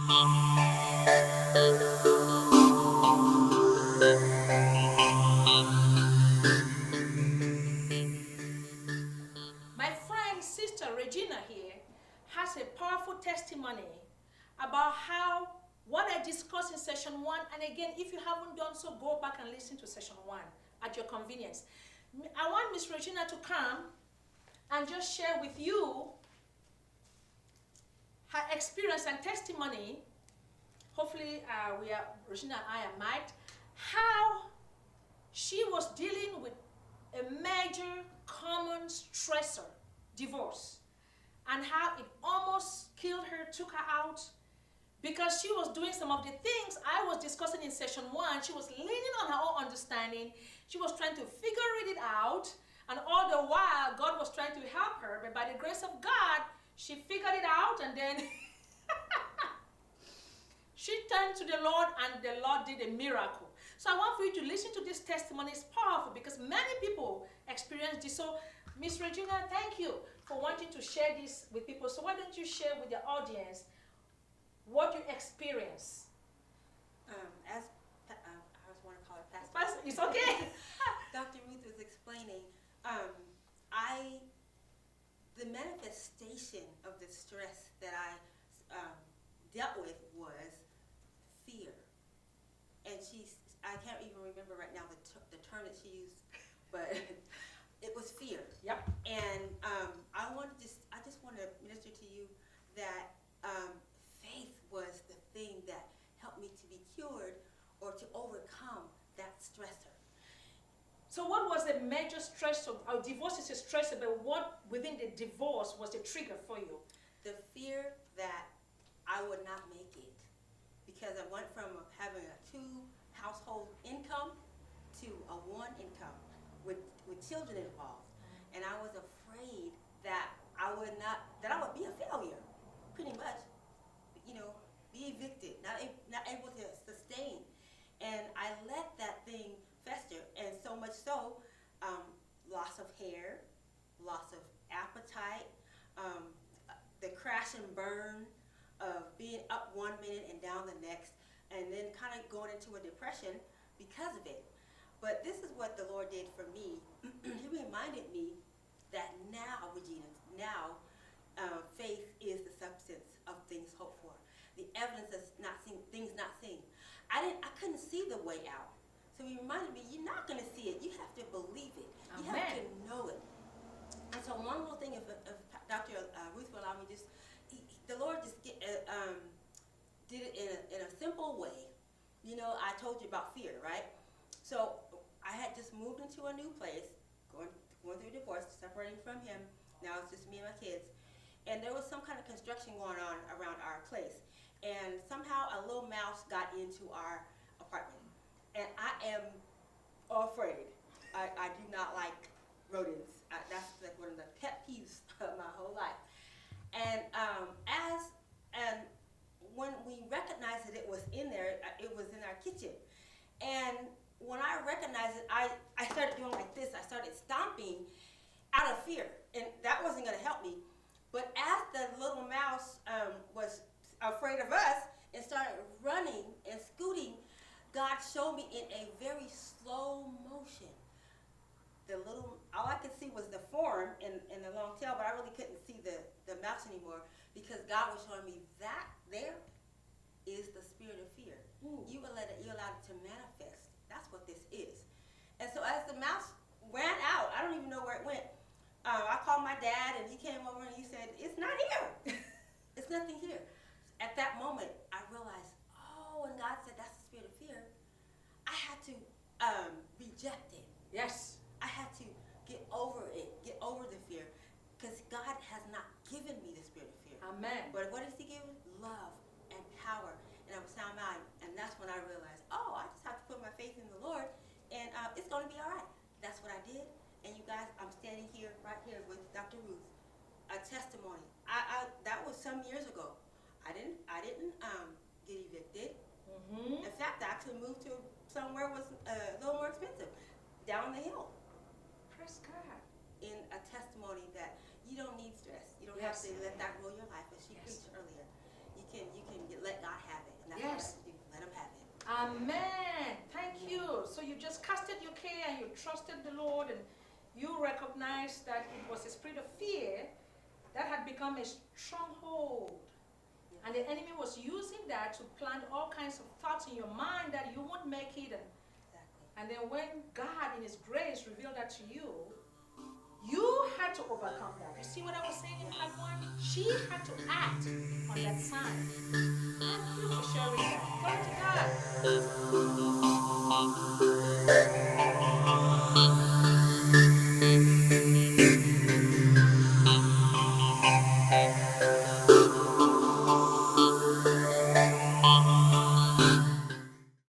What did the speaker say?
My friend, sister Regina here has a powerful testimony about how what I discussed in session 1, and again, if you haven't done so, go back and listen to session 1 at your convenience. I want Miss Regina to come and just share with you her experience and testimony. Hopefully, Regina and I are might, how she was dealing with a major common stressor, divorce, and how it almost killed her, took her out, because she was doing some of the things I was discussing in session 1. She was leaning on her own understanding. She was trying to figure it out, and all the while, God was trying to help her, but by the grace of God, she figured it out, and then she turned to the Lord, and the Lord did a miracle. So I want for you to listen to this testimony. It's powerful because many people experience this. So, Miss Regina, thank you for wanting to share this with people. So why don't you share with the audience what you experience? As I just want to call her Pastor. It's okay. Dr. Ruth was explaining, the manifestation of the stress that I dealt with was fear. And I can't even remember right now the term that she used, but it was fear. Yep. And I just want to minister to you that faith was the thing that helped me to be cured or to overcome that stressor. So what was the major stressor? Divorce is a stressor, but what within the divorce was the trigger for you? The fear that I would not make it, because I went from having a 2-household income to a 1 income with children involved, and I was afraid that I would be a failure, pretty much, be evicted, not able to sustain, and I let that thing fester, and so much so, loss of hair, loss of appetite, the crash and burn of being up one minute and down the next, and then kind of going into a depression because of it. But this is what the Lord did for me. He reminded me that now, Regina, faith is the substance of things hoped for, the evidence of not seen, things not seen. I couldn't see the way out. So he reminded me, you're not going to see it. You have to believe it. You Amen. have to know it. And so one little thing, if Dr. Ruth will allow me, the Lord just did it in a simple way. I told you about fear, right? So I had just moved into a new place, going through a divorce, separating from him. Now it's just me and my kids. And there was some kind of construction going on around our place. And somehow a little mouse got into our apartment. And I am afraid. I do not like rodents. That's like one of the pet peeves of my whole life. And when we recognized that it was in there, it was in our kitchen. And when I recognized it, I started doing like this. I started stomping out of fear, and that wasn't going to help me. But as the little mouse was afraid of us and started running and scooting, God showed me in a very slow motion. All I could see was the form and the long tail, but I really couldn't see the mouse anymore, because God was showing me that there is the spirit of fear. Ooh. You allowed it to manifest. That's what this is. And so as the mouse ran out, I don't even know where it went. I called my dad, and he came over and he said, "It's not here. It's nothing here." At that moment, I realized, when God said that's the spirit of fear, I had to reject it. Yes. I had to get over it, get over the fear, because God has not given me the spirit of fear. Amen. But what does he give? Love and power and a sound mind. And that's when I realized, I just have to put my faith in the Lord, and it's going to be all right. That's what I did. And you guys, I'm standing here, right here with Dr. Ruth, a testimony. That was some years ago. I didn't get evicted. Mm-hmm. In fact, I actually moved to somewhere was a little more expensive, down the hill. Praise God. In a testimony that you don't need stress. You don't Yes. have to let that rule your life, as she Yes. preached earlier. You can let God trusted the Lord and you recognized that it was a spirit of fear that had become a stronghold. Yes. And the enemy was using that to plant all kinds of thoughts in your mind that you won't make it. Exactly. And then when God in his grace revealed that to you, you had to overcome that. You see what I was saying in part one? She had to act on that sign. Thank you for sharing that. Glory to God.